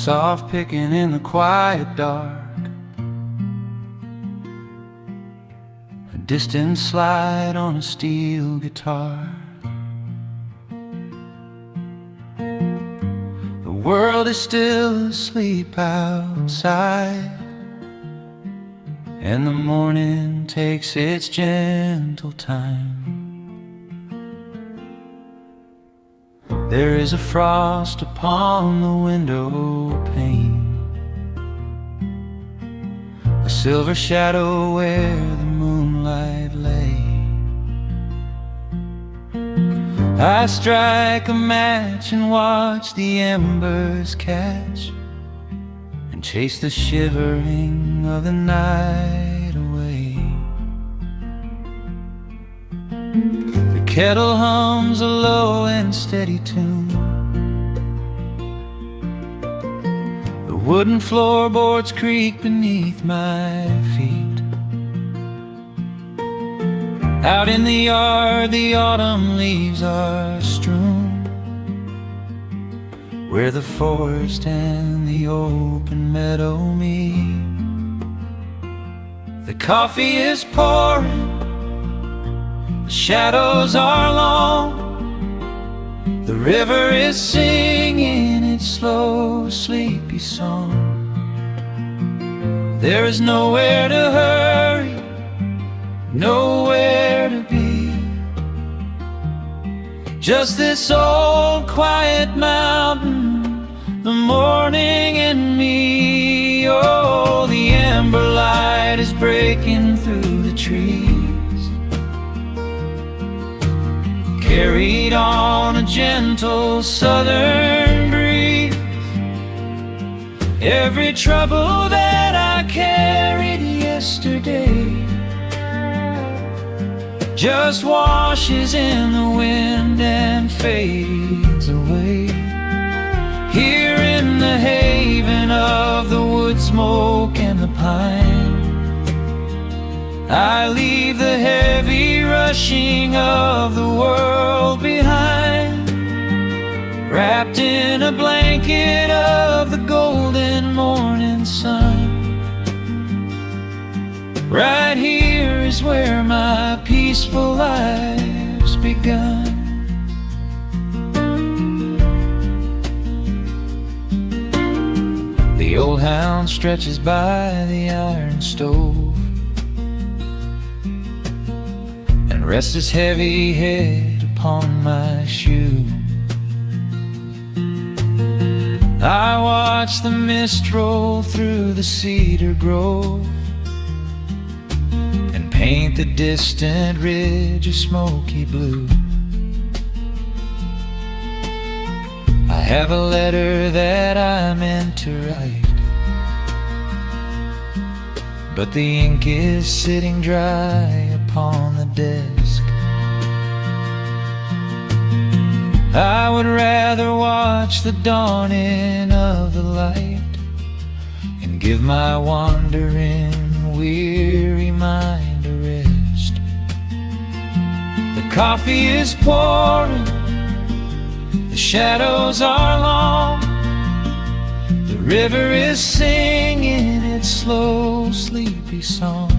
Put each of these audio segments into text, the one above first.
soft picking in the quiet dark, a distant slide on a steel guitar. The world is still asleep outside, and the morning takes its gentle time. There is a frost upon the window pane, a silver shadow where the moonlight lay. I strike a match and watch the embers catch, and chase the shivering of the night away. The kettle hums a low and steady tune, the wooden floorboards creak beneath my feet. Out in the yard the autumn leaves are strewn, where the forest and the open meadow meet. The coffee is pouring, the shadows are long, the river is singing its slow, sleepy song. There is nowhere to hurry, nowhere to be, just this old quiet mountain, the morning and me. Oh, the amber light is breaking through the trees, carried on a gentle southern breeze. Every trouble that I carried yesterday just washes in the wind and fades away. Here in the haven of the wood smoke and the pine, I leave the heavy rushing of the world behind, wrapped in a blanket of the golden morning sun. Right here is where my peaceful life's begun. The old hound stretches by the iron stove and rests his heavy head upon my shoe. I watch the mist roll through the cedar grove and paint the distant ridge a smoky blue. I have a letter that I meant to write, but the ink is sitting dry upon the desk. I would rather watch the dawning of the light and give my wandering, weary mind a rest. The coffee is pouring, the shadows are long, the river is singing its slow, sleepy song.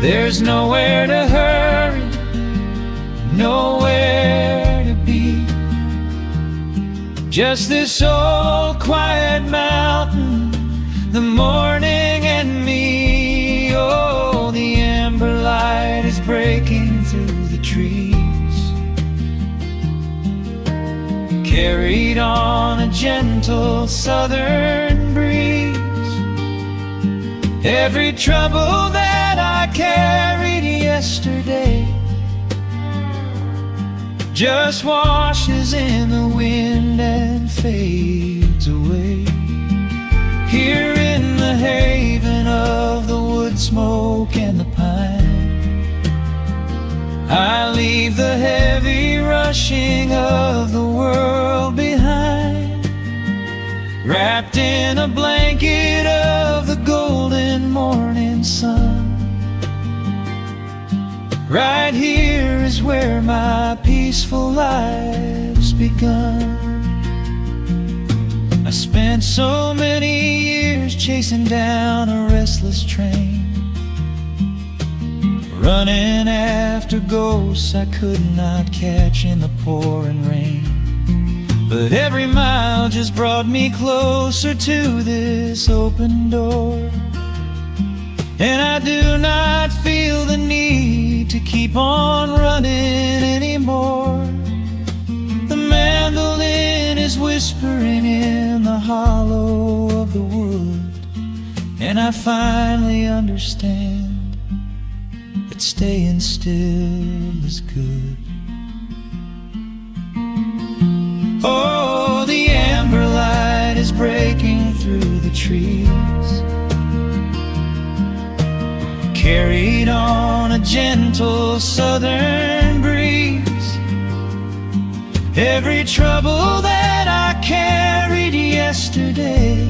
There's nowhere to hurry, nowhere to be, just this old quiet mountain, the morning and me. Oh, the amber light is breaking through the trees, carried on a gentle southern breeze. Every trouble that I carried yesterday just washes in the wind and fades away. Here in the haven of the wood smoke and the pine, I leave the heavy rushing of the world behind, wrapped in a blanket of the golden morning sun. Right here is where my peaceful life's begun. spent so many years chasing down a restless train, running after ghosts I could not catch in the pouring rain. But every mile just brought me closer to this open door, and I do not feel the need to keep on running anymore. The mandolin is whispering in the hollow of the wood, and I finally understand that staying still is good. Oh, the amber light is breaking through the trees, carried on a gentle southern breeze. Every trouble that I carried yesterday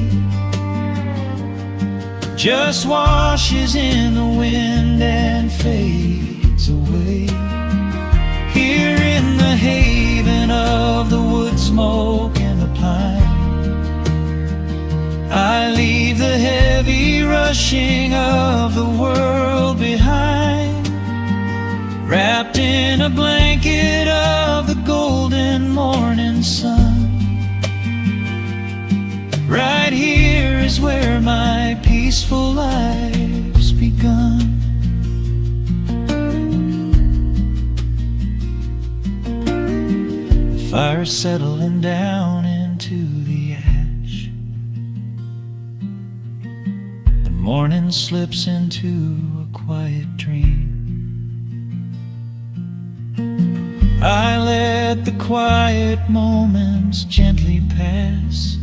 just washes in the wind and fades away. Here in the haven of the wood smoke and the pine, I leave the heavy rushing of the world behind, wrapped in a blanket of the golden morning sun. Right here is where my peaceful life's begun. The fire's settling down into the ash, the morning slips into a quiet dream. I let the quiet moments gently pass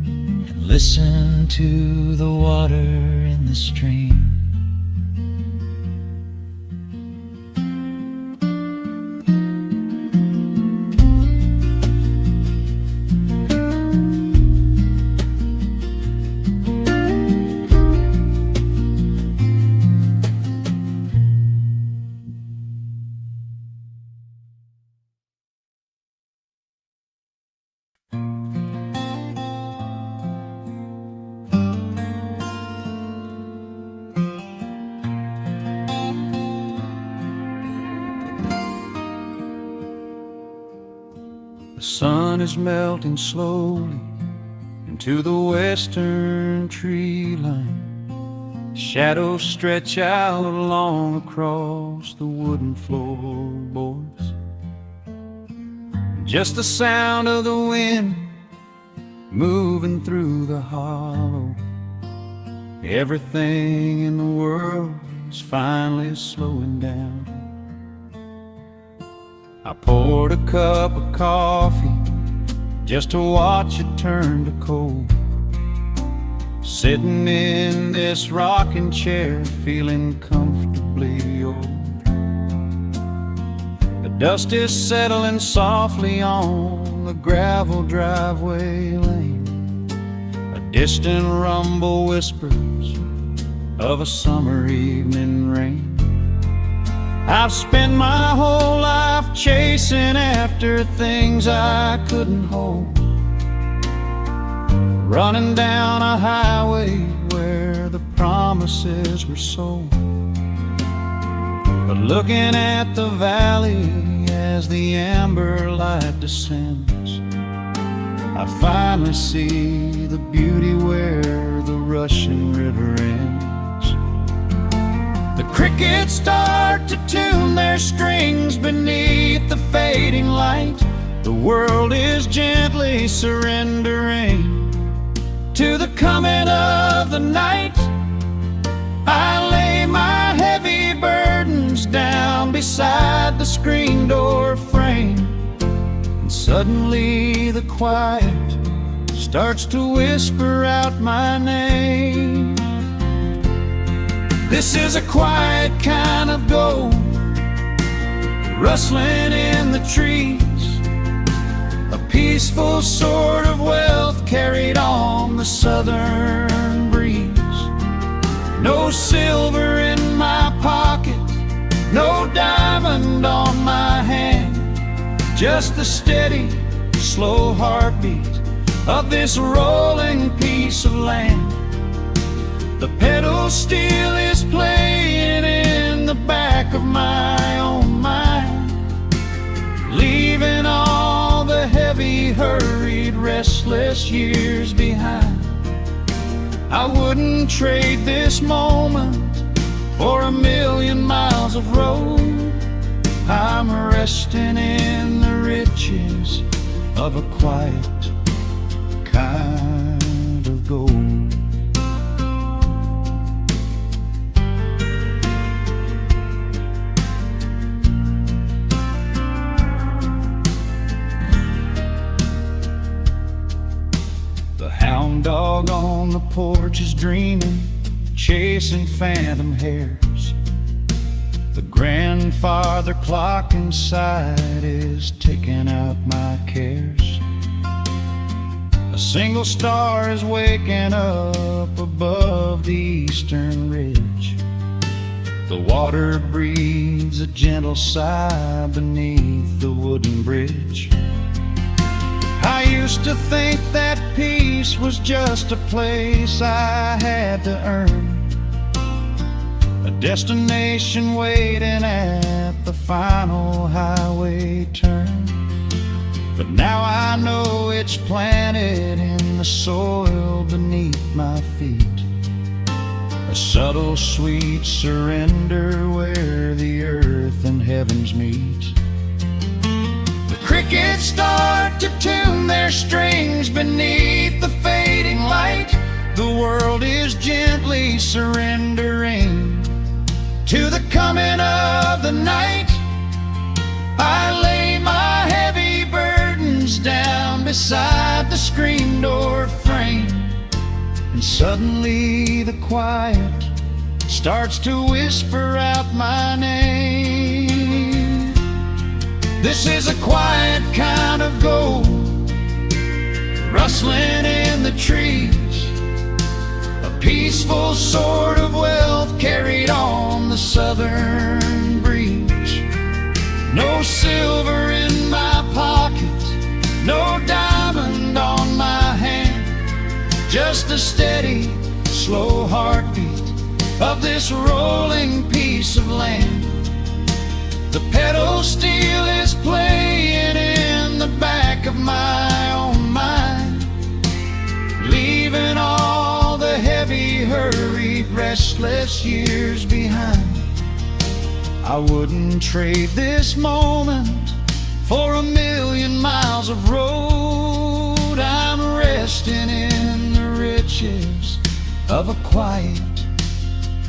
and listen to the water in the stream. The sun is melting slowly into the western tree line. Shadows stretch out long across the wooden floorboards. Just the sound of the wind moving through the hollow. Everything in the world is finally slowing down. I poured a cup of coffee just to watch it turn to cold, sitting in this rocking chair feeling comfortably old. The dust is settling softly on the gravel driveway lane. A distant rumble whispers of a summer evening rain. I've spent my whole life chasing after things I couldn't hold, running down a highway where the promises were sold. But looking at the valley as the amber light descends, I finally see the beauty where the rushing river ends. The crickets start to tune their strings beneath the fading light. The world is gently surrendering to the coming of the night. I lay my heavy burdens down beside the screen door frame, and suddenly the quiet starts to whisper out my name. This is a quiet kind of gold, rustling in the trees, a peaceful sort of wealth carried on the southern breeze. No silver in my pocket, no diamond on my hand, just the steady, slow heartbeat of this rolling piece of land. The pedal steel is playing in the back of my own mind, leaving all the heavy, hurried, restless years behind. I wouldn't trade this moment for 1,000,000 miles of road. I'm resting in the riches of a quiet kind of gold. The hound dog on the porch is dreaming, chasing phantom hares. The grandfather clock inside is ticking out my cares. A single star is waking up above the eastern ridge. The water breathes a gentle sigh beneath the wooden bridge. I used to think that peace was just a place I had to earn, a destination waiting at the final highway turn. But now I know it's planted in the soil beneath my feet, a subtle sweet surrender where the earth and heavens meet. The crickets start to tune their strings beneath the fading light. The world is gently surrendering to the coming of the night. I lay my heavy burdens down beside the screen door frame, and suddenly the quiet starts to whisper out my name. This is a quiet kind of gold, rustling in the trees, a peaceful sort of wealth carried on the southern breeze. No silver in my pocket, no diamond on my hand, just the steady, slow heartbeat of this rolling piece of land. The pedal steel is playing in the back of my own mind, leaving all the heavy, hurried, restless years behind. I wouldn't trade this moment for 1,000,000 miles of road. I'm resting in the riches of a quiet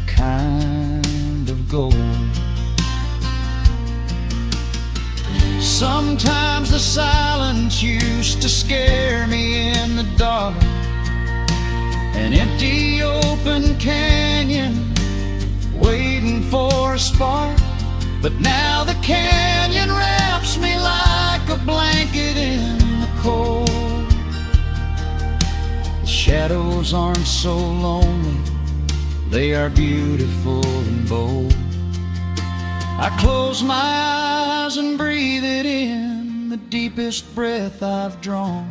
kind of gold. Sometimes the silence used to scare me in the dark, an empty open canyon waiting for a spark. But now the canyon wraps me like a blanket in the cold. The shadows aren't so lonely, they are beautiful and bold. I close my eyes and breathe it in, the deepest breath I've drawn.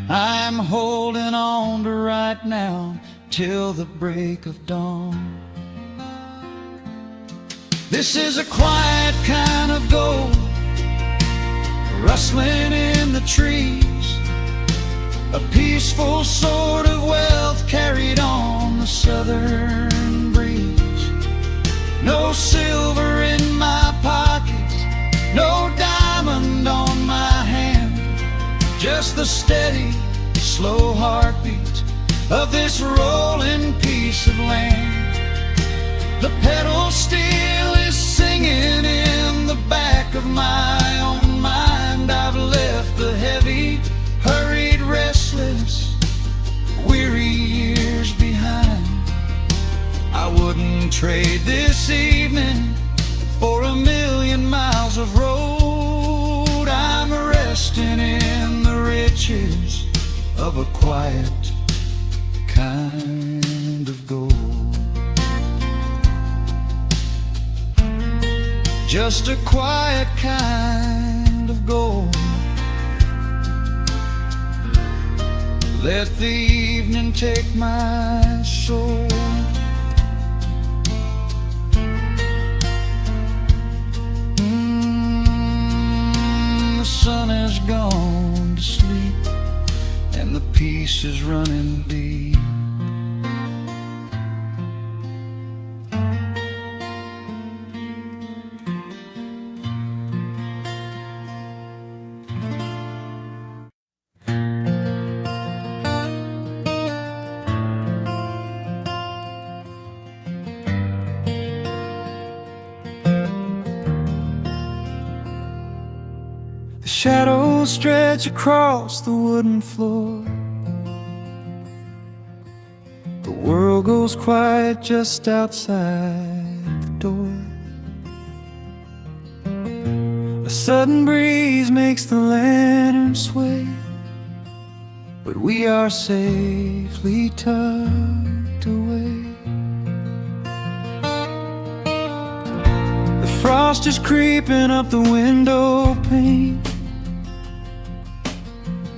I'm holding on to right now till the break of dawn. This is a quiet kind of gold, rustling in the trees, a peaceful sort of wealth carried on the southern breeze. No silver in my pocket, no diamond on my hand, just the steady, slow heartbeat of this rolling piece of land. The pedal steel is singing in the back of my own mind. I've left the heavy, hurried, restless, weary years behind. I wouldn't trade this evening for 1,000,000 miles of road. I'm resting in the riches of a quiet kind of gold. Just a quiet kind of gold. Let the evening take my soul. The sun has gone to sleep, and the peace is running deep. The shadows stretch across the wooden floor. The world goes quiet just outside the door. A sudden breeze makes the lantern sway, but we are safely tucked away. The frost is creeping up the window pane,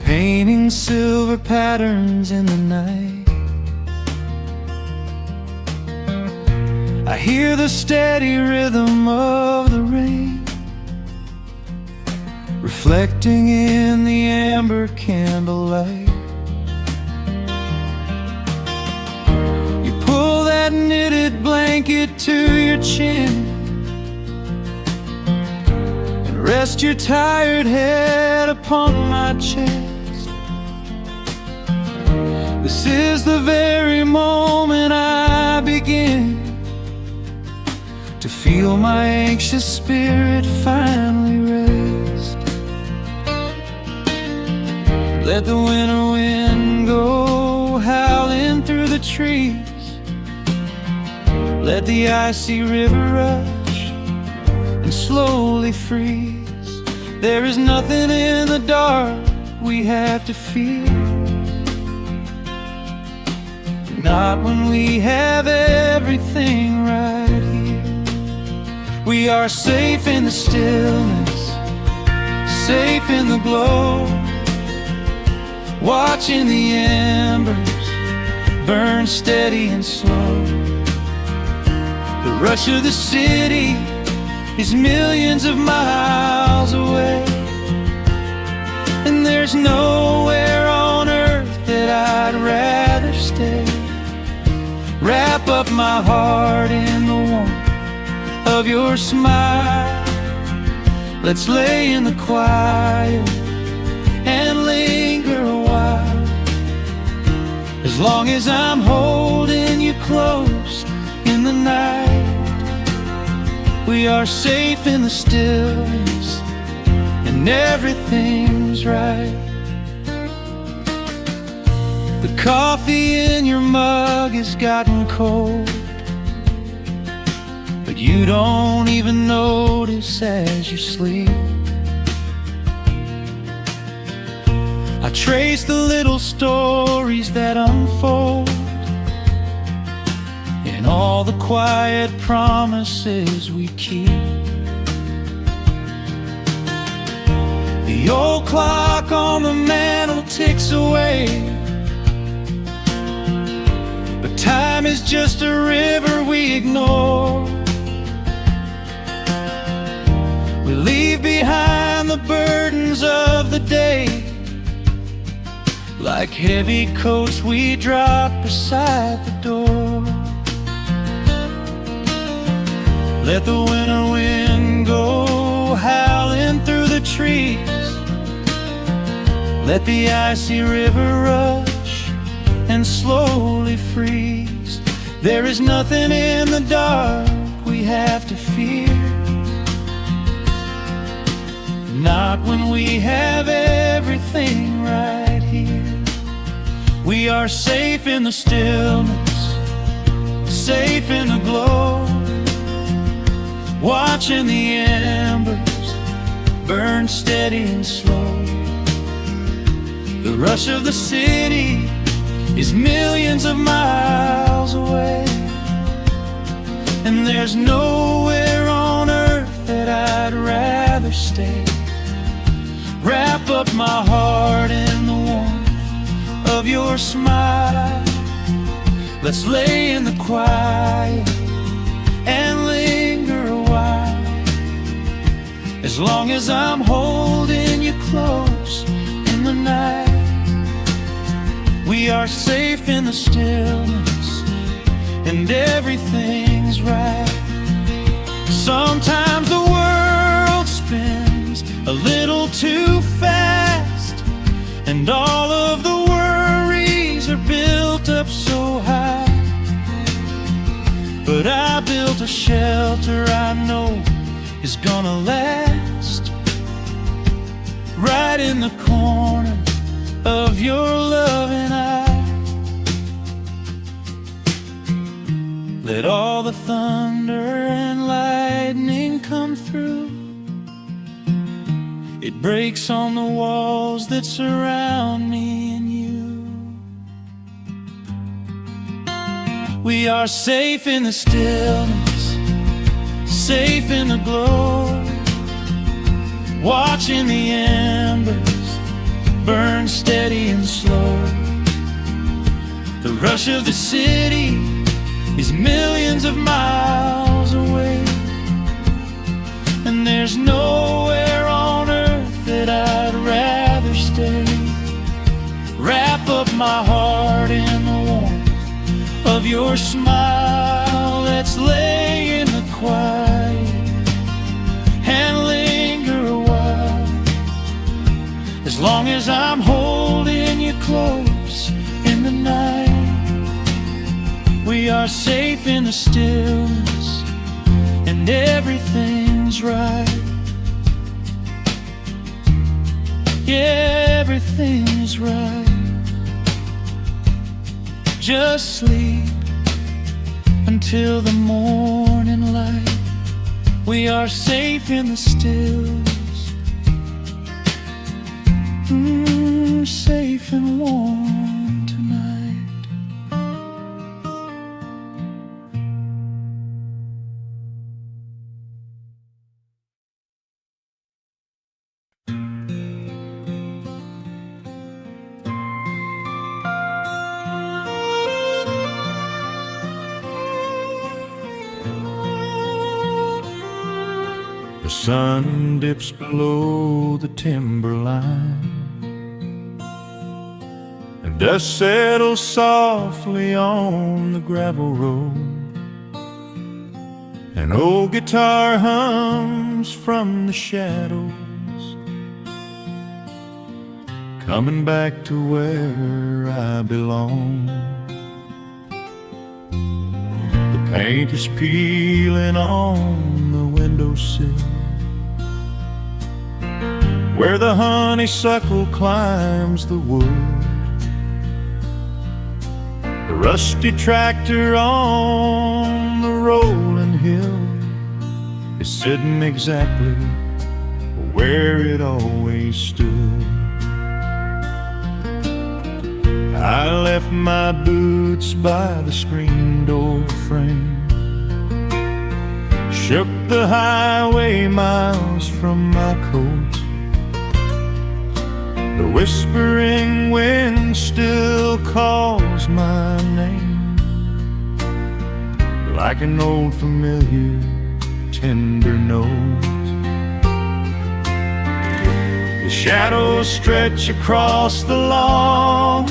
painting silver patterns in the night. I hear the steady rhythm of the rain, reflecting in the amber candlelight. You pull that knitted blanket to your chin and rest your tired head upon my chest. This is the very moment I begin to feel my anxious spirit finally rest. Let the winter wind go howling through the trees. Let the icy river rush and slowly freeze. There is nothing in the dark we have to fear, not when we have everything right here. We are safe in the stillness, safe in the glow, watching the embers burn steady and slow. The rush of the city is millions of miles away, and there's nowhere on earth that I'd rather stay. Wrap up my heart in the warmth of your smile. Let's lay in the quiet and linger a while. As long as I'm holding you close in the night, we are safe in the stillness, and everything's right. The coffee in your mug has gotten cold, but you don't even notice as you sleep. I trace the little stories that unfold in all the quiet promises we keep. The old clock on the mantle ticks away, but time is just a river we ignore. We leave behind the burdens of the day, like heavy coats we drop beside the door. Let the winter wind go howling through the trees. Let the icy river rush and slowly freeze. There is nothing in the dark we have to fear, not when we have everything right here. We are safe in the stillness, safe in the glow, watching the embers burn steady and slow. The rush of the city is millions of miles away, and there's nowhere on earth that I'd rather stay. Wrap up my heart in the warmth of your smile. Let's lay in the quiet and linger a while. As long as I'm holding you close in the night, we are safe in the stillness and everything's right. Sometimes the world spins a little too fast, and all of the worries are built up so high. But I built a shelter I know is gonna last, right in the corner of your loving eye. Let all the thunder and lightning come through. It breaks on the walls that surround me and you. We are safe in the stillness, safe in the glow, watching the embers burn steady and slow. The rush of the city is millions of miles away, and there's nowhere on earth that I'd rather stay. Wrap up my heart in the warmth of your smile. Let's lay in the quiet and linger a while. As long as I'm holding you close in the night, we are safe in the stillness and everything's right. Yeah, everything is right. Just sleep until the morning light. We are safe in the stills, safe and warm tonight. The sun dips below the timberline, and dust settles softly on the gravel road. An old guitar hums from the shadows, coming back to where I belong. The paint is peeling on the windowsill, where the honeysuckle climbs the wood. The rusty tractor on the rolling hill is sitting exactly where it always stood. I left my boots by the screen door frame, shook the highway miles from my coat. The whispering wind still calls my name, like an old familiar tender note. The shadows stretch across the lawn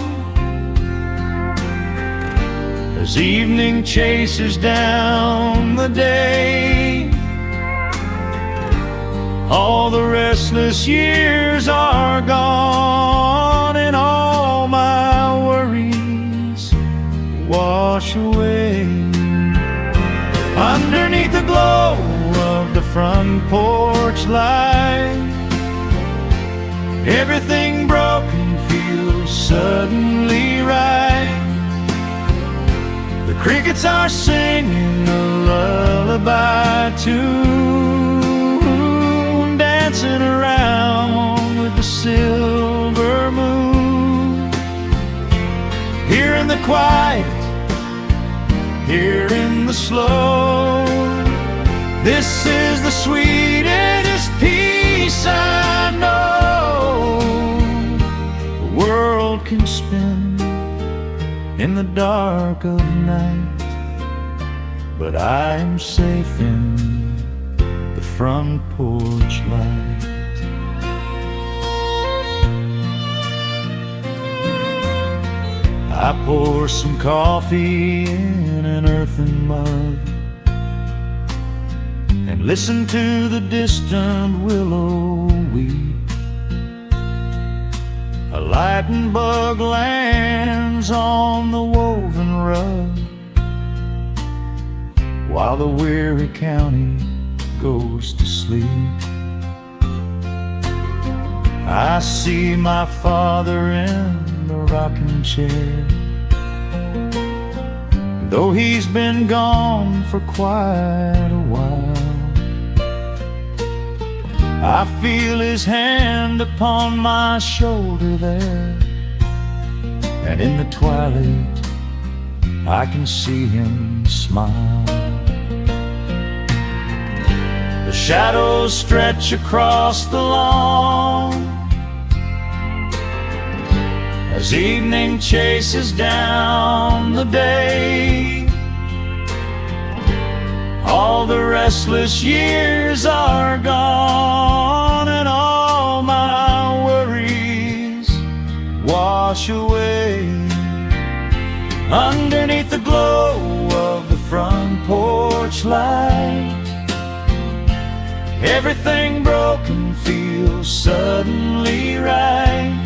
as evening chases down the day. All the restless years are gone, and all my worries wash away. Underneath the glow of the front porch light, everything broken feels suddenly right. The crickets are singing a lullaby tune, dancing around with the silver moon. Here in the quiet, here in the slow, this is the sweetest peace I know. The world can spin in the dark of night, but I am safe in the front porch light. I pour some coffee in an earthen mug and listen to the distant willow weep. A lightning bug lands on the woven rug while the weary county goes to sleep. I see my father in the rocking chair, though he's been gone for quite a while. I feel his hand upon my shoulder there, and in the twilight I can see him smile. The shadows stretch across the lawn as evening chases down the day. All the restless years are gone, and all my worries wash away. Underneath the glow of the front porch light, everything broken feels suddenly right.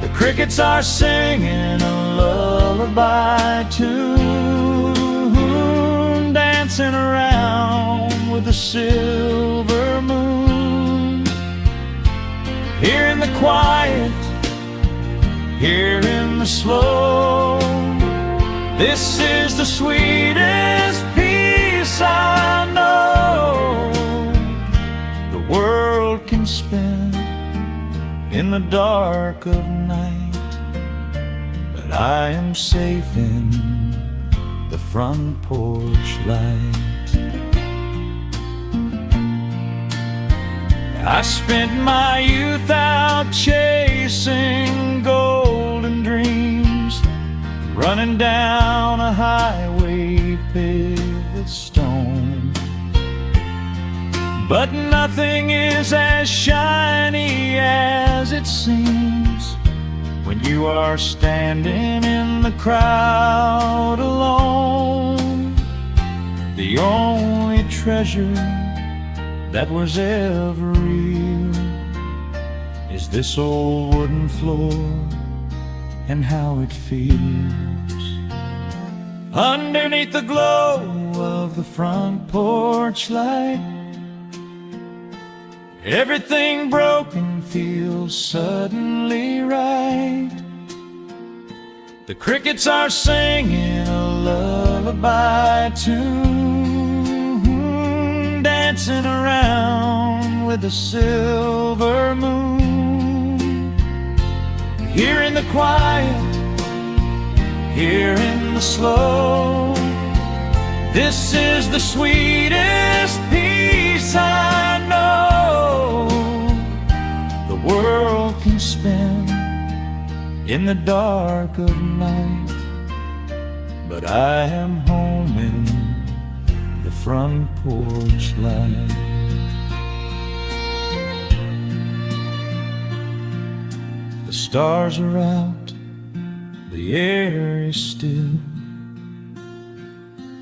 The crickets are singing a lullaby tune, dancing around with the silver moon. Here in the quiet, here in the slow, this is the sweetest peace I know. The world can spin in the dark of night, but I am safe in the front porch light. I spent my youth out chasing golden dreams, running down a highway paved with stone. But nothing is as shiny as it seems when you are standing in the crowd alone. The only treasure that was ever real is this old wooden floor and how it feels. Underneath the glow of the front porch light, everything broken feels suddenly right. The crickets are singing a lullaby tune, dancing around with the silver moon. Here in the quiet, here in the slow, this is the sweetest peace I know. The world can spin in the dark of night, but I am home in the front porch light. The stars are out, the air is still.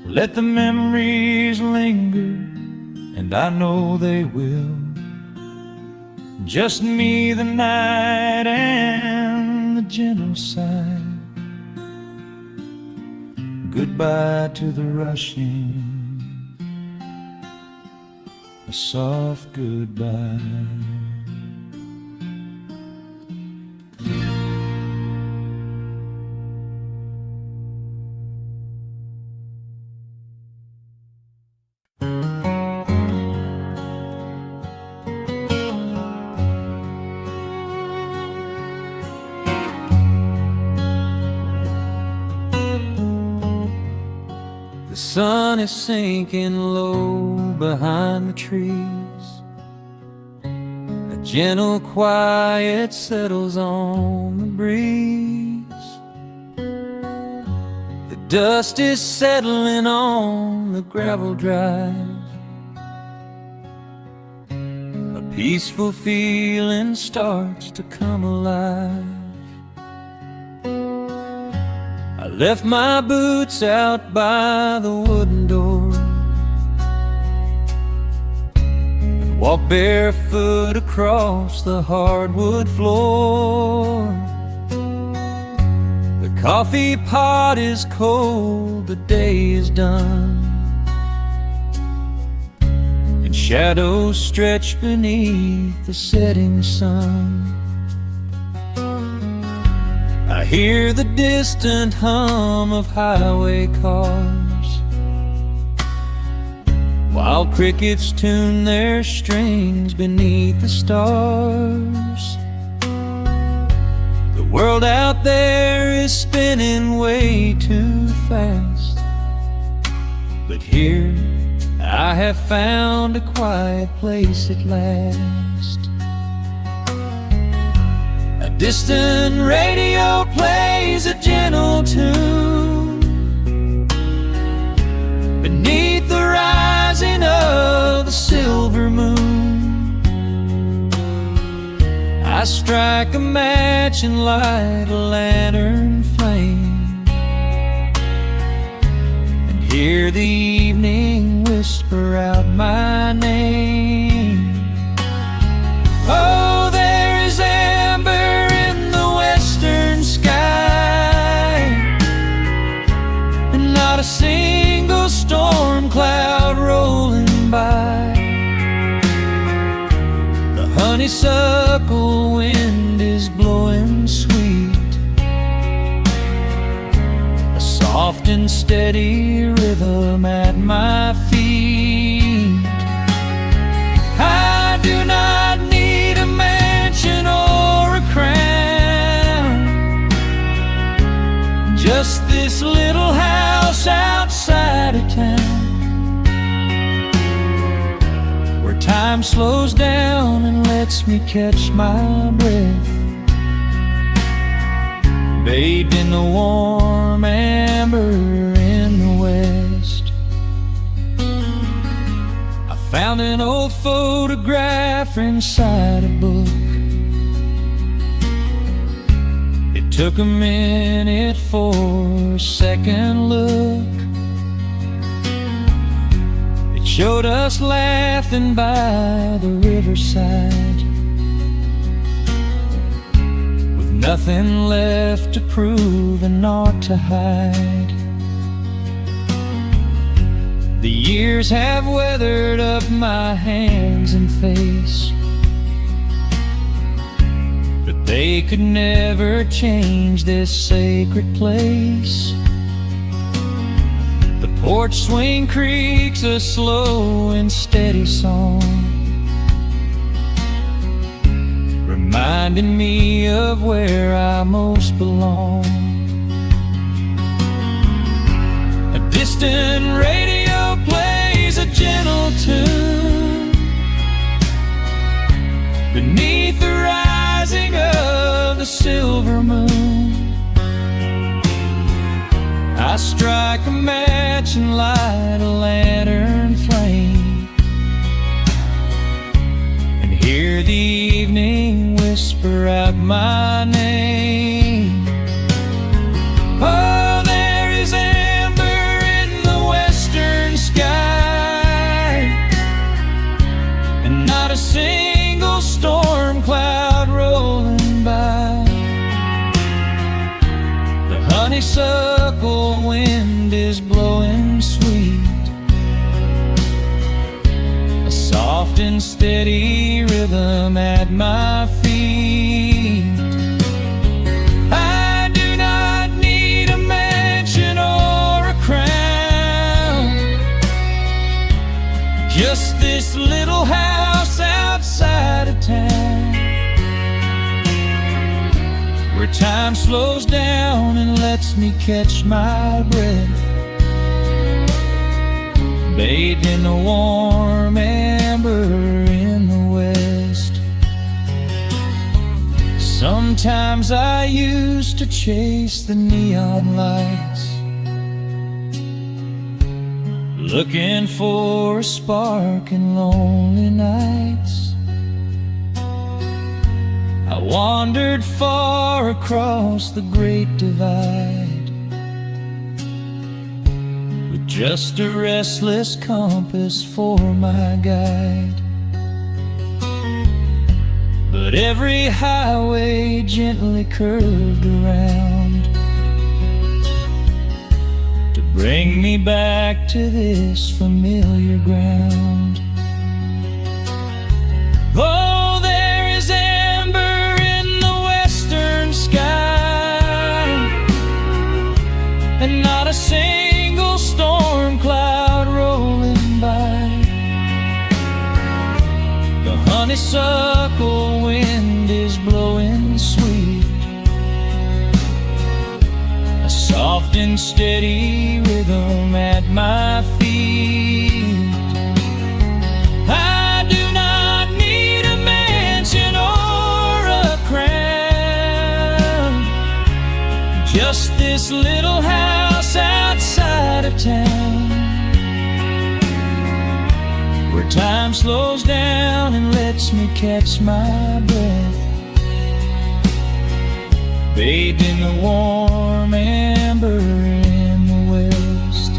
Let the memories linger, and I know they will. Just me, the night, and the gentle sigh. Goodbye to the rushing, a soft goodbye. The sun is sinking low behind the trees. A gentle quiet settles on the breeze. Dust is settling on the gravel drive. A peaceful feeling starts to come alive. I left my boots out by the wooden door and walked barefoot across the hardwood floor. The coffee pot is cold, the day is done, and shadows stretch beneath the setting sun. I hear the distant hum of highway cars, while crickets tune their strings beneath the stars. The world out there is spinning way too fast, but here I have found a quiet place at last. A distant radio plays a gentle tune beneath the rising of the silver moon. I strike a match and light a lantern flame, and hear the evening whisper out my name. Oh, there is amber in the western sky, and not a single storm cloud rolling by. The honeysuckle wind is blowing sweet, a soft and steady rhythm at my feet. I do not need a mansion or a crown, just this little house outside of town, where time slows down and lets me catch my breath, bathed in the warm amber in the west. I found an old photograph inside a book. It took a minute for a second look. It showed us laughing by the riverside, with nothing left to prove and naught to hide. The years have weathered up my hands and face, but they could never change this sacred place. The porch swing creaks a slow and steady song, reminding me of where I most belong. A distant radio plays a gentle tune beneath the rising of the silver moon. I strike a match and light a lantern flame, and hear the evening whisper out my name. Oh, there is amber in the western sky, and not a single storm cloud rolling by. The honeysuckle wind is blowing sweet, a soft and steady rhythm at my feet. I do not need a mansion or a crown, just this little house outside of town, where time slows down and lets me catch my breath, bathed in the warm amber in the west. Sometimes I used to chase the neon lights looking for a spark in lonely nights. I wandered far across the great divide, with just a restless compass for my guide. But every highway gently curved around to bring me back to this familiar ground. Oh, there is amber in the western sky, and not a single storm cloud rolling by. The honeysuckle wind is blowing sweet, a soft and steady rhythm at my feet. I do not need a mansion or a crown, just this little house outside of town, where time slows down and lets me catch my breath, bathed in the warm amber in the west.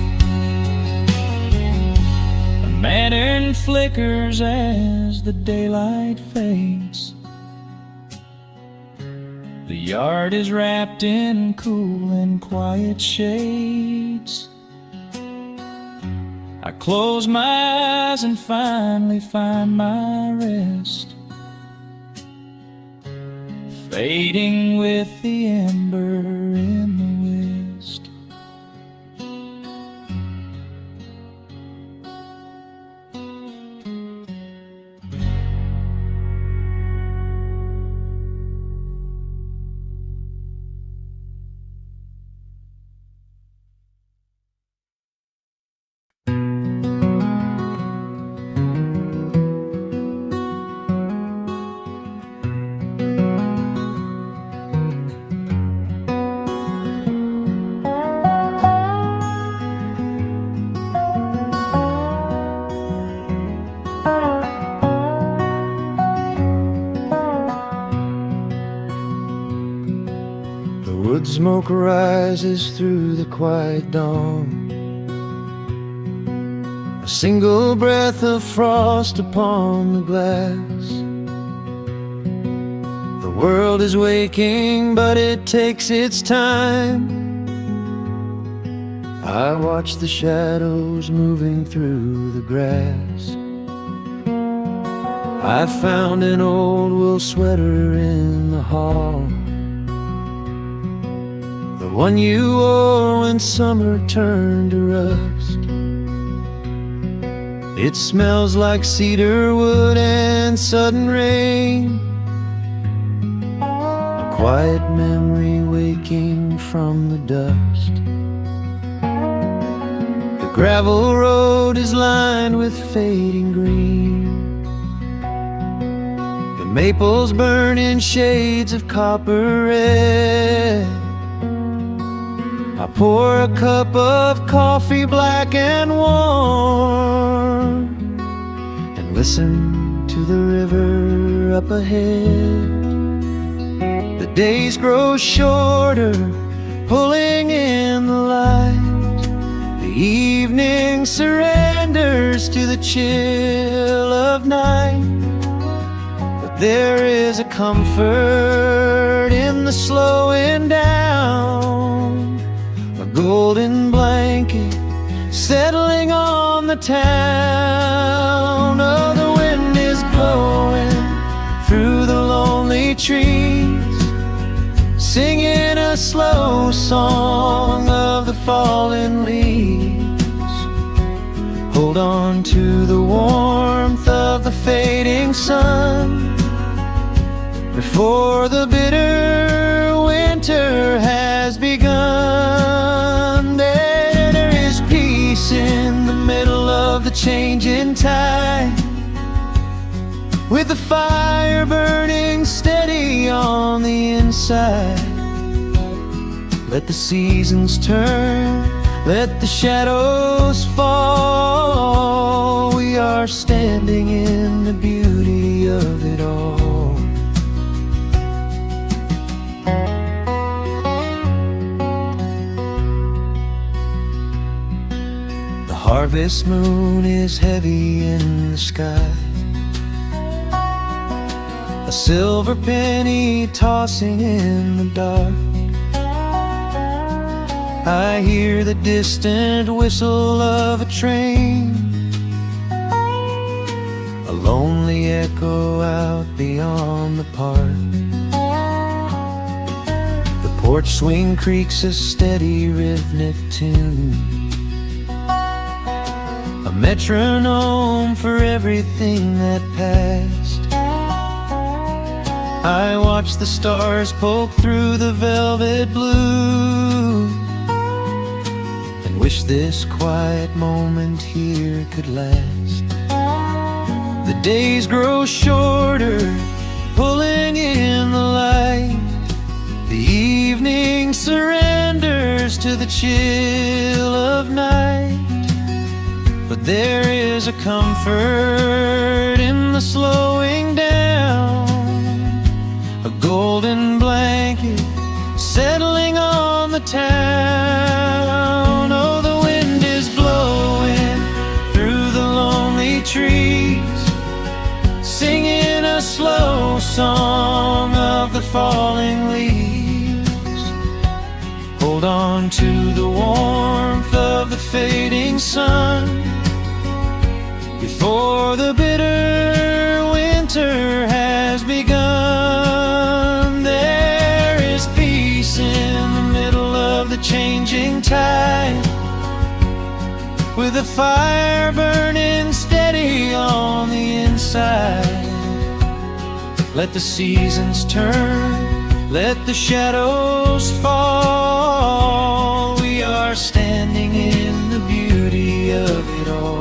A lantern flickers as the daylight fades. The yard is wrapped in cool and quiet shades. I close my eyes and finally find my rest, fading with the ember in the west. Wood smoke rises through the quiet dawn, a single breath of frost upon the glass. The world is waking, but it takes its time. I watch the shadows moving through the grass. I found an old wool sweater in the hall, the one you wore when summer turned to rust. It smells like cedar wood and sudden rain, a quiet memory waking from the dust. The gravel road is lined with fading green, the maples burn in shades of copper red. I pour a cup of coffee black and warm, and listen to the river up ahead. The days grow shorter, pulling in the light. The evening surrenders to the chill of night. But there is a comfort in the slowing down, a golden blanket settling on the town. Oh, the wind is blowing through the lonely trees, singing a slow song of the fallen leaves. Hold on to the warmth of the fading sun before the bitter winter has begun. There is peace in the middle of the changing tide, with the fire burning steady on the inside. Let the seasons turn, Let the shadows fall. We are standing in the beauty of it all. The harvest moon is heavy in the sky, a silver penny tossing in the dark. I hear the distant whistle of a train, a lonely echo out beyond the park. The porch swing creaks a steady rhythmic tune, a metronome for everything that passed. I watch the stars poke through the velvet blue, wish this quiet moment here could last. The days grow shorter, pulling in the light. The evening surrenders to the chill of night. But there is a comfort in the slowing down, a golden blanket settling on the town. Oh, the wind is blowing through the lonely trees, singing a slow song of the falling leaves. Hold on to the warmth of the fading sun before the bitter winter has begun. There is peace in the middle of the changing tide, with a fire burning steady on the inside. Let the seasons turn, let the shadows fall. We are standing in the beauty of it all.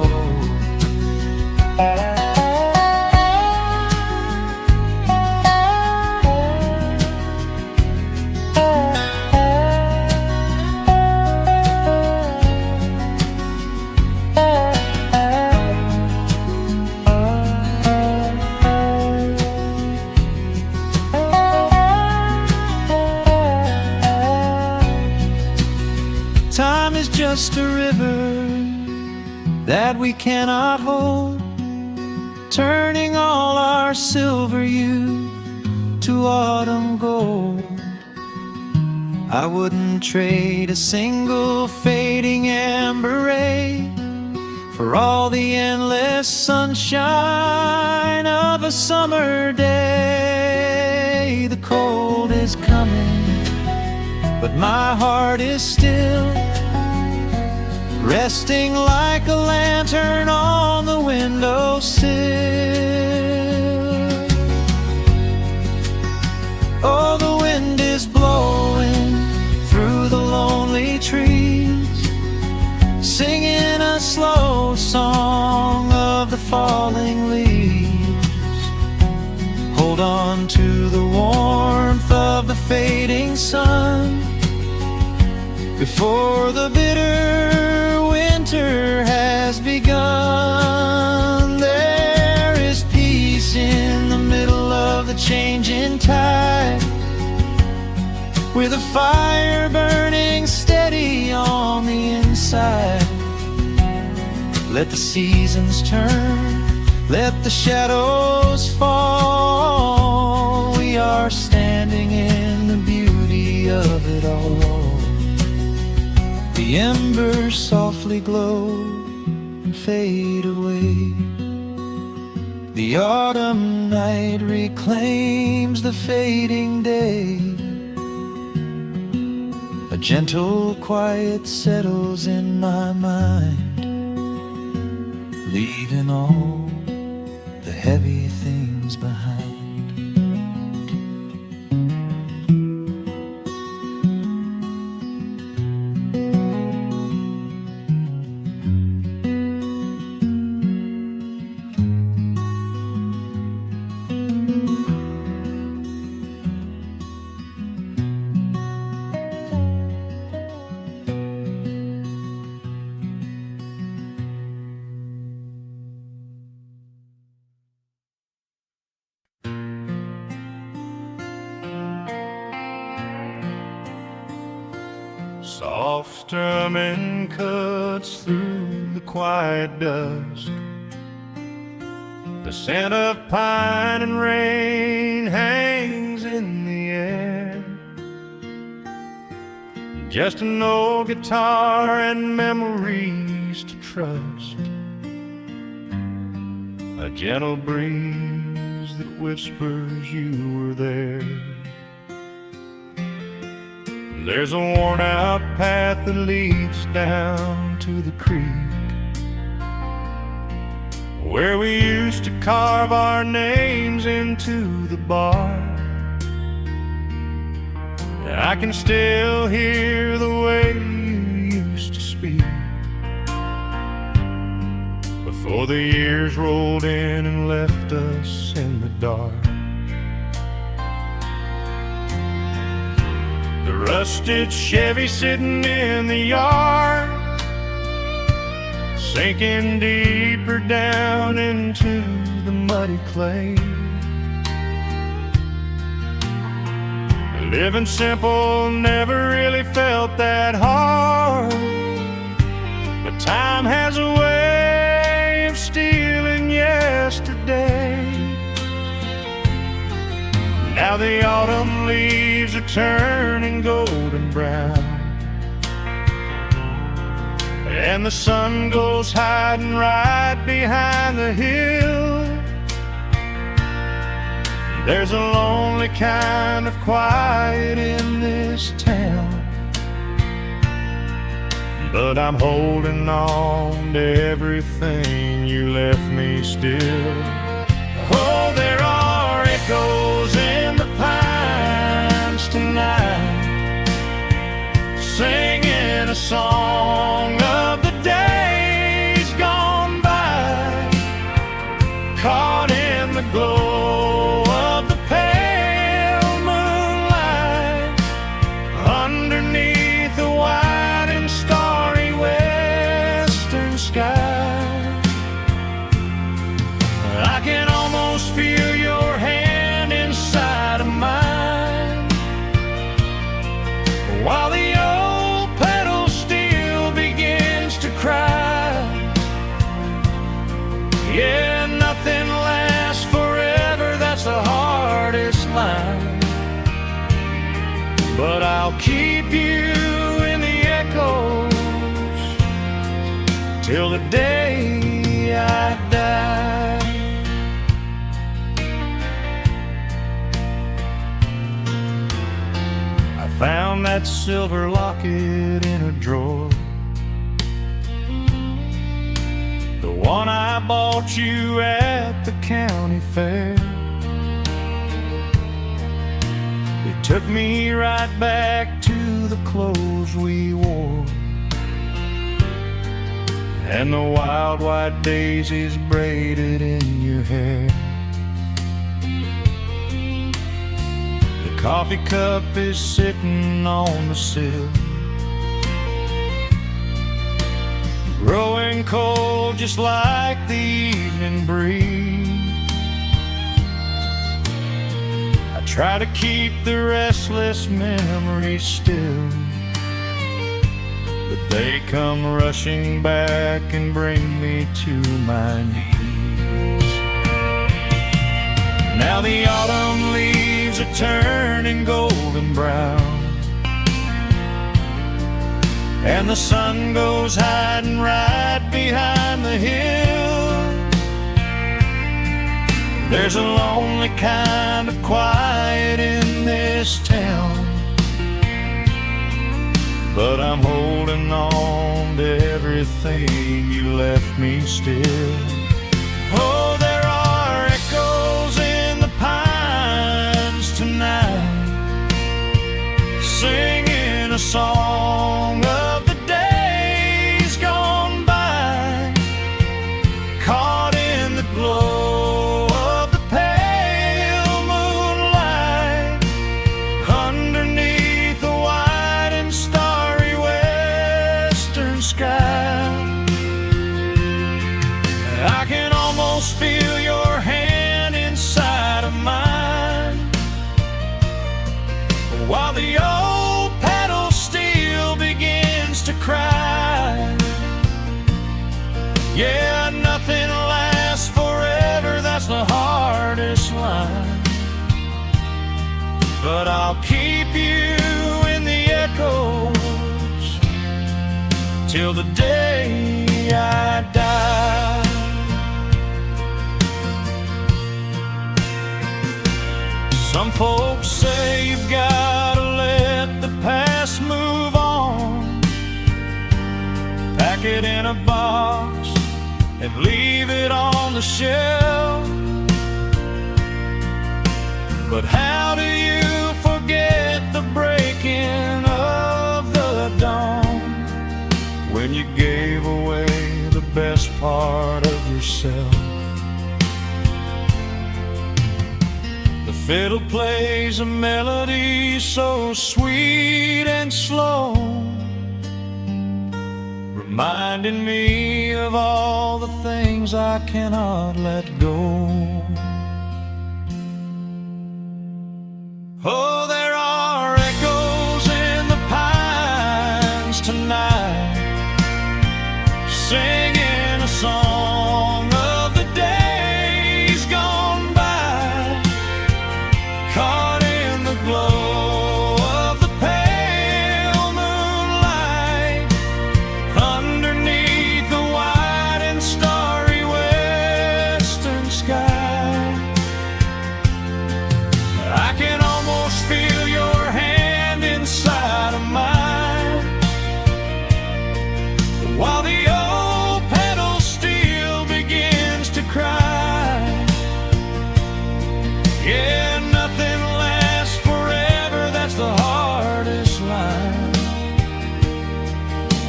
Time is just a river that we cannot hold, turning all our silver youth to autumn gold. I wouldn't trade a single fading amber ray for all the endless sunshine of a summer day. The cold is coming, but my heart is still, resting like a lantern on the windowsill. Oh, the wind is blowing through the lonely trees, singing a slow song of the falling leaves. Hold on to the warmth of the fading sun before the bitter winter has begun. There is peace in the middle of the changing tide, with a fire burning steady on the inside. Let the seasons turn, let the shadows fall. We are standing in the beauty of it all. The embers softly glow and fade away. The autumn night reclaims the fading day. A gentle quiet settles in my mind, leaving all the heavy things behind. strumming cuts through the quiet dusk. The scent of pine and rain hangs in the air. Just an old guitar and memories to trust. A gentle breeze that whispers you were there. There's a worn-out path that leads down to the creek, where we used to carve our names into the bark. I can still hear the way you used to speak before the years rolled in and left us in the dark. The rusted Chevy sitting in the yard, sinking deeper down into the muddy clay. Living simple never really felt that hard, but time has a way of stealing yesterday. Now the autumn leaves are turning golden brown, and the sun goes hiding right behind the hill. There's a lonely kind of quiet in this town, but I'm holding on to everything you left me still. Oh, there are echoes in the pines tonight, singing a song of the days gone by, caught in the glow of the pale moonlight, underneath the wide and starry western sky. I can almost feel your hand inside of mine, while the old pedal steel begins to cry. Yeah, nothing lasts forever, that's the hardest line, but I'll keep you in the echoes till the day I die. I found that silver locket in a drawer, the one I bought you at the county fair. It took me right back to the clothes we wore, and the wild white daisies braided in your hair. The coffee cup is sitting on the sill, growing cold just like the evening breeze. I try to keep the restless memories still, but they come rushing back and bring me to my knees. Now the autumn leaves are turning golden brown, and the sun goes hiding right behind the hill. There's a lonely kind of quiet in this town, but I'm holding on to everything you left me still. Oh, there are echoes in the pines tonight, singing a song of the days gone by, caught in the glow of the pale moonlight, underneath the wide and starry western sky. I Yeah, nothing lasts forever, that's the hardest line. But I'll keep you in the echoes till the day I die. Some folks say you've gotta let the past move on, pack it in a box and leave it on the shelf. But how do you forget the breaking of the dawn, when you gave away the best part of yourself? The fiddle plays a melody so sweet and slow, reminding me of all the things I cannot let go. Oh, there are echoes in the pines tonight, singing a song of the days gone by, caught in the glow of the pale moonlight, underneath the wide and starry western sky. I can almost feel your hand inside of mine, while the old pedal steel begins to cry. Yeah, nothing lasts forever, that's the hardest line.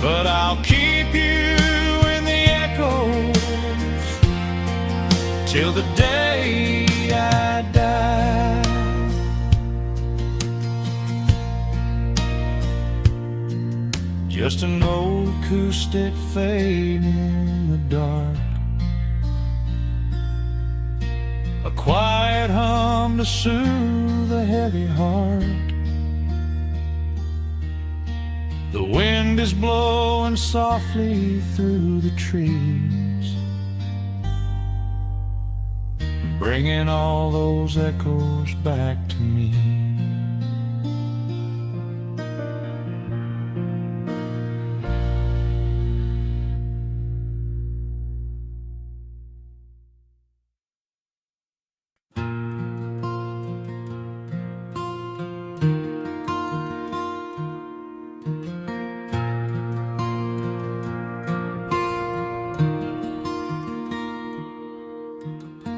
But I'll keep you in the echoes till the day I die. Just an old acoustic fading in the dark, a quiet hum to soothe a heavy heart. The wind is blowing softly through the trees, bringing all those echoes back to me.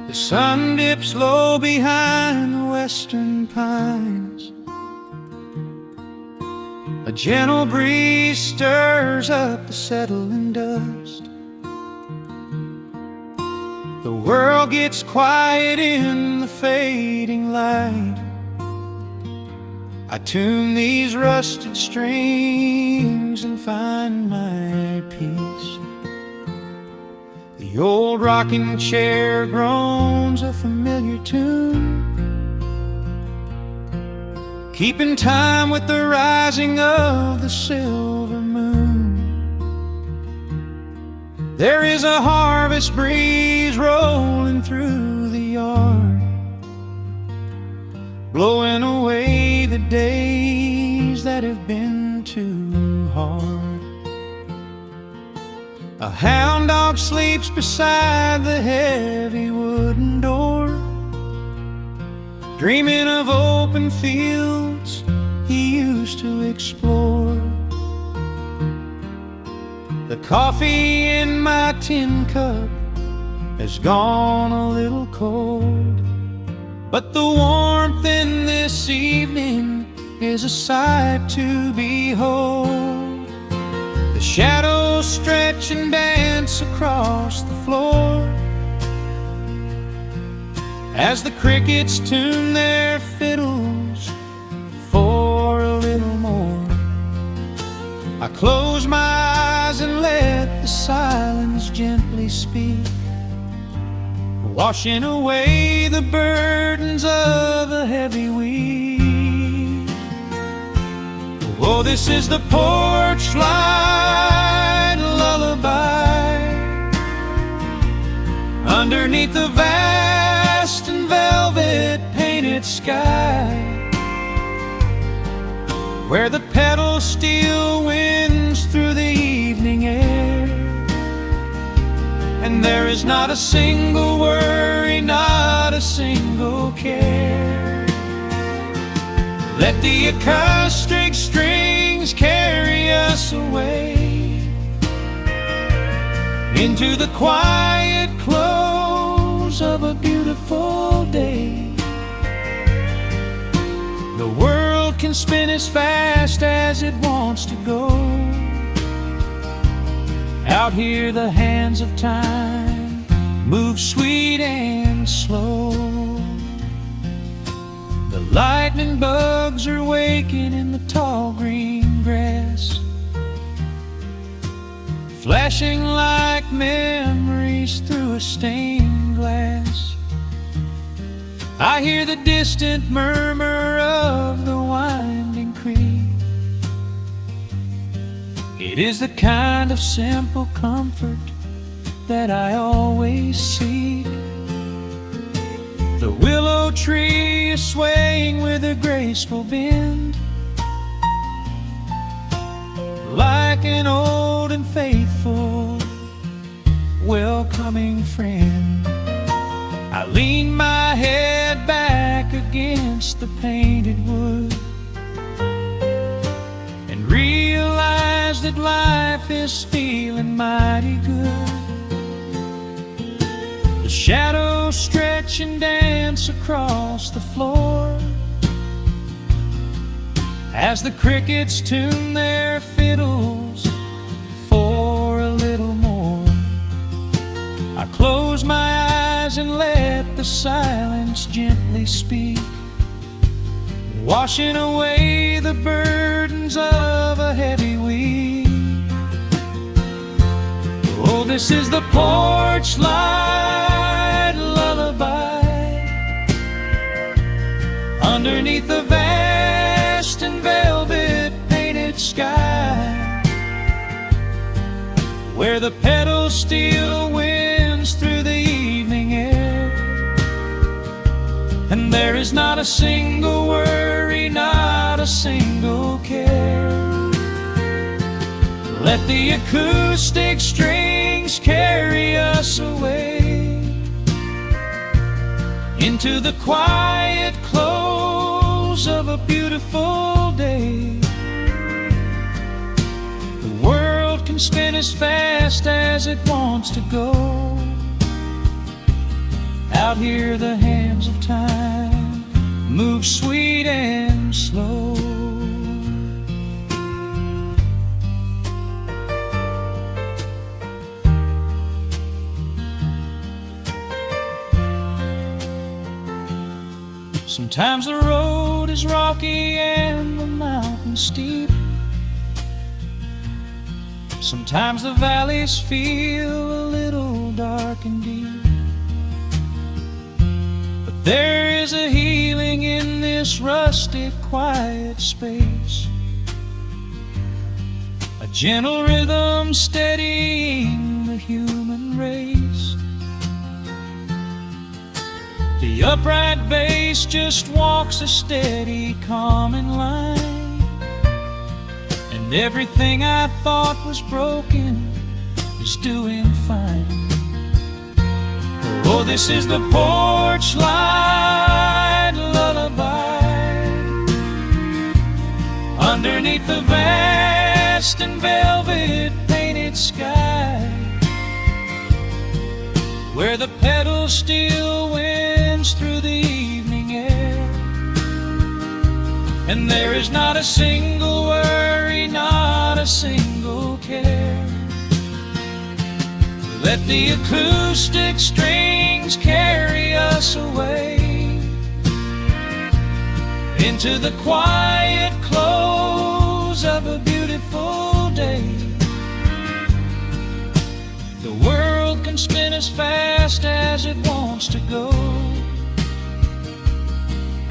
The sun dips low behind the western pines, a gentle breeze stirs up the settling dust. The world gets quiet in the fading light. I tune these rusted strings and find my peace. The old rocking chair groans a familiar tune, keeping time with the rising of the silver moon. There is a harvest breeze rolling through the yard, blowing away the days that have been too hard. A hound dog sleeps beside the heavy wooden door, dreaming of open fields he used to explore. The coffee in my tin cup has gone a little cold, but the warmth in this evening is a sight to behold. The shadows stretch and dance across the floor as the crickets tune their fiddles for a little more. I close my eyes and let the silence gently speak, washing away the burdens of a heavy week. Oh, this is the porch light lullaby, sky, where the pedal steel winds through the evening air, and there is not a single worry, not a single care. Let the acoustic strings carry us away into the quiet close of a beautiful day. The world can spin as fast as it wants to go. Out here the hands of time move sweet and slow. The lightning bugs are waking in the tall green grass, flashing like memories through a stained glass. I hear the distant murmur of the winding creek. It is the kind of simple comfort that I always seek. The willow tree is swaying with a graceful bend, like an old and faithful welcoming friend. I lean my head back against the painted wood and realize that life is feeling mighty good. The shadows stretch and dance across the floor as the crickets tune their fiddles for a little more. I close my eyes and let the silence gently speak, washing away the burdens of a heavy week. Oh, this is the porch light lullaby underneath the vast and velvet painted sky, where the pedal steel winds through the evening air, and there is not a single worry, not a single care. Let the acoustic strings carry us away into the quiet close of a beautiful day. The world can spin as fast as it wants to go. Out here the hands of time move sweet and slow. Sometimes the road is rocky and the mountain steep. Sometimes the valleys feel a little dark and deep. But there is a healing in this rustic, quiet space, a gentle rhythm steadying the human race. The upright bass just walks a steady, calming line, and everything I thought was broken is doing fine. Oh, this is the porch light lullaby underneath the vast and velvet painted sky, where the pedal steel winds through the evening air, and there is not a single worry, not a single care. Let the acoustic strings carry us away into the quiet close of a beautiful day. The world can spin as fast as it wants to go.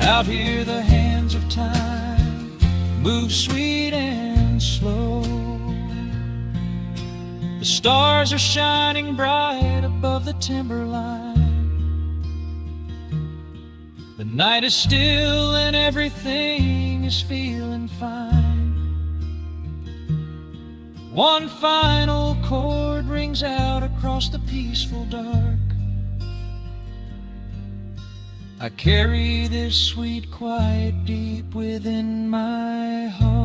Out here the hands of time move sweet and slow. The stars are shining bright above the timberline. The night is still and everything is feeling fine. One final chord rings out across the peaceful dark. I carry this sweet quiet deep within my heart.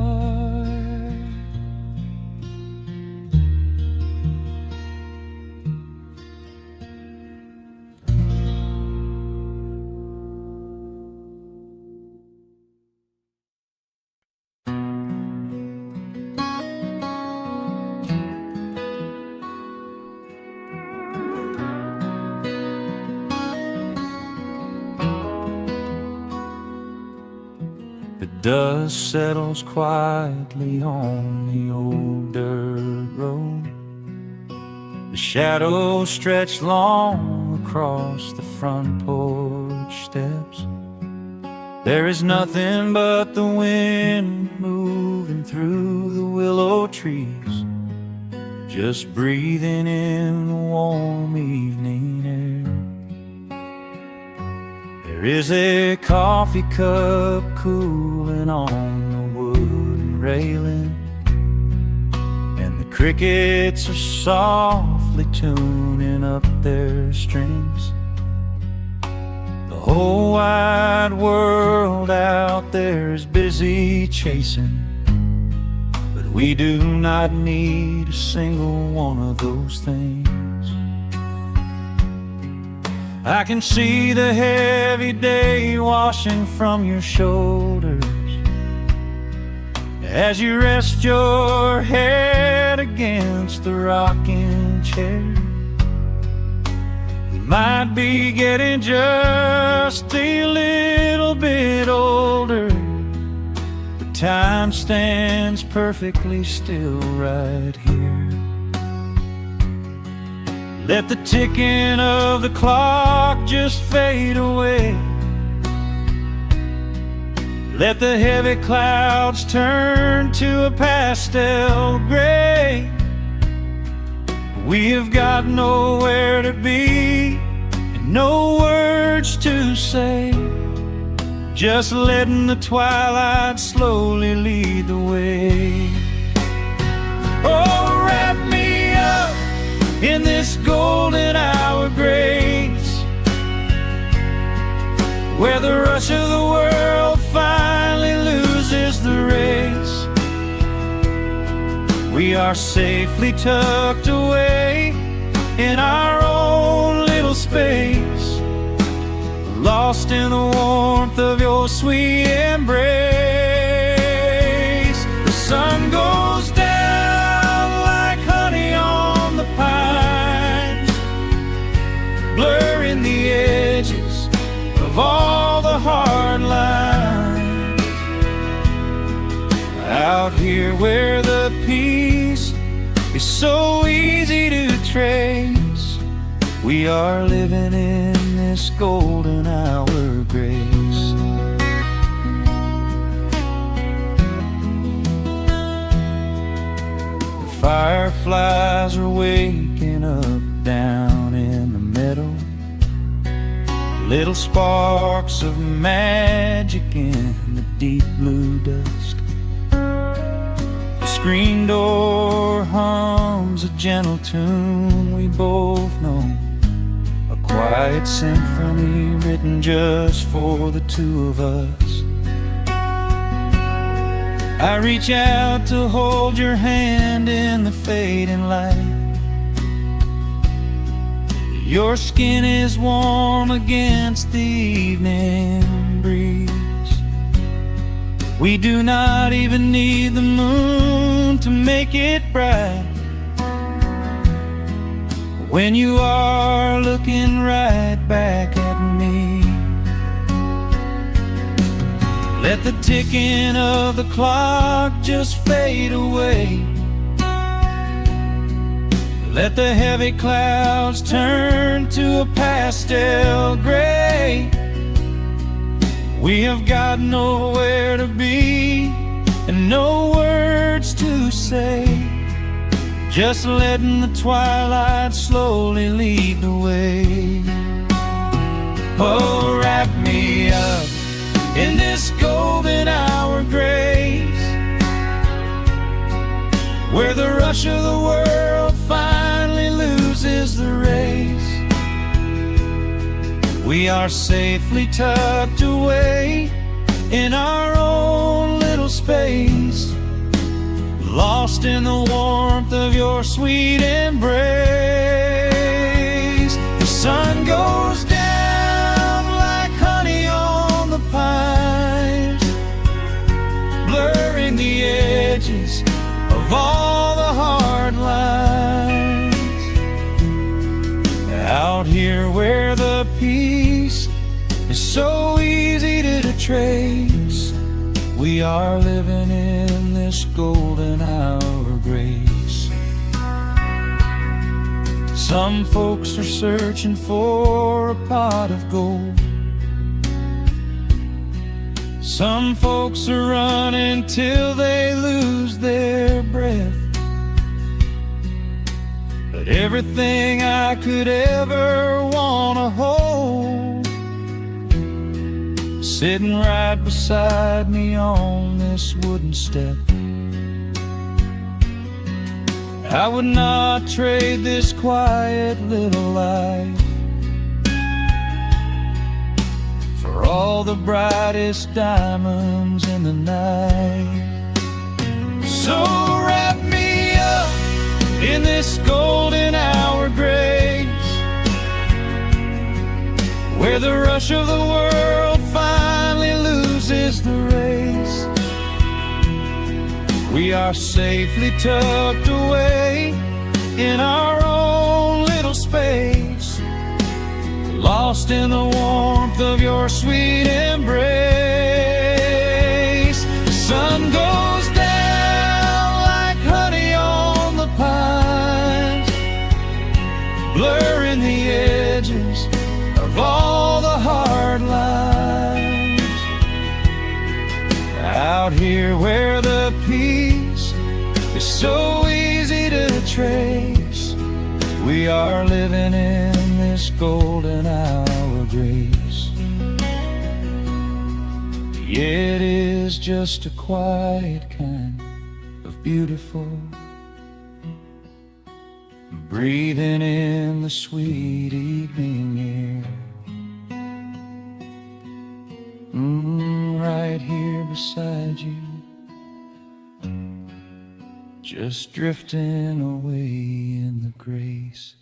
The dust settles quietly on the old dirt road. The shadows stretch long across the front porch steps. There is nothing but the wind moving through the willow trees, just breathing in the warm evening air. There is a coffee cup cooling on the wooden railing, and the crickets are softly tuning up their strings. The whole wide world out there is busy chasing, but we do not need a single one of those things. I can see the heavy day washing from your shoulders as you rest your head against the rocking chair. We might be getting just a little bit older, but time stands perfectly still right here. Let the ticking of the clock just fade away. Let the heavy clouds turn to a pastel gray. We have got nowhere to be and no words to say, just letting the twilight slowly lead the way. Oh, wrap me up in this golden hour grace, where the rush of the world finally loses the race. We are safely tucked away in our own little space, lost in the warmth of your sweet embrace. The sun goes down like honey on the pines, blurring the edges of all the hard lines. Out here where the peace is so easy to trace, we are living in this golden hour grace. The fireflies are waking up down in the meadow, little sparks of magic in the deep blue dusk. The screen door hums a gentle tune we both know, a quiet symphony written just for the two of us. I reach out to hold your hand in the fading light. Your skin is warm against the evening breeze. We do not even need the moon to make it bright when you are looking right back at me. Let the ticking of the clock just fade away. Let the heavy clouds turn to a pastel gray. We have got nowhere to be and no words to say, just letting the twilight slowly lead the way. Oh, wrap me up in this golden hour grace, where the rush of the world finally loses the race. We are safely tucked away in our own little space, lost in the warmth of your sweet embrace. The sun goes down like honey on the pines, blurring the edges of all the hard lines. Out here where the peace is so easy to trace, we are living in this golden hour grace. Some folks are searching for a pot of gold, some folks are running till they lose their breath. But everything I could ever want to hold, sitting right beside me on this wooden step. I would not trade this quiet little life for all the brightest diamonds in the night. So wrap me up in this golden hour grace, where the rush of the world finally loses the race. We are safely tucked away in our own little space, lost in the warmth of your sweet embrace. The sun goes down like honey on the pines, blurring the edges of all the hard lines. Out here where the peace is so easy to trace, we are living in this golden hour grace. It is just a quiet kind of beautiful, breathing in the sweet evening air. Right here beside you, just drifting away in the grace.